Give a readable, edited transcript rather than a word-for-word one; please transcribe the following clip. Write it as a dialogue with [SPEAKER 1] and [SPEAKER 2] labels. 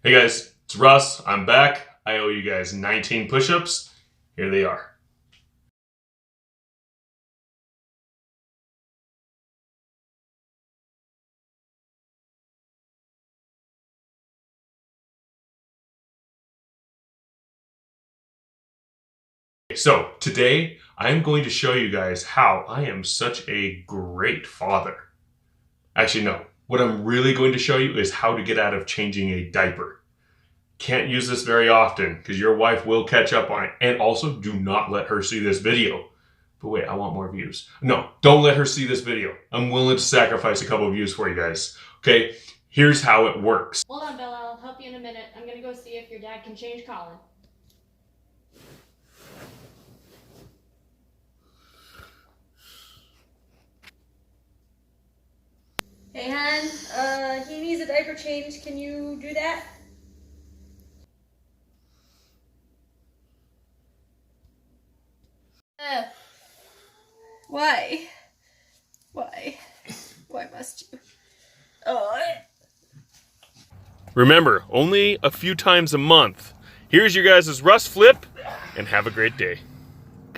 [SPEAKER 1] Hey guys, it's Russ. I'm back. I owe you guys 19 push-ups. Here they are. So today I'm going to show you guys how I am such a great father. Actually, no. What I'm really going to show you is how to get out of changing a diaper. Can't use this very often because your wife will catch up on it. And also, do not let her see this video. But wait, I want more views. No, don't let her see this video. I'm willing to sacrifice a couple of views for you guys. Okay, here's how it works.
[SPEAKER 2] Hold on, Bella. I'll help you in a minute. I'm gonna go see if your dad can change Colin. Hey, hon. He needs a diaper change. Can you do that? Why? Why? Why must you? Oh.
[SPEAKER 1] Remember, only a few times a month. Here's your guys' Russ flip, and have a great day.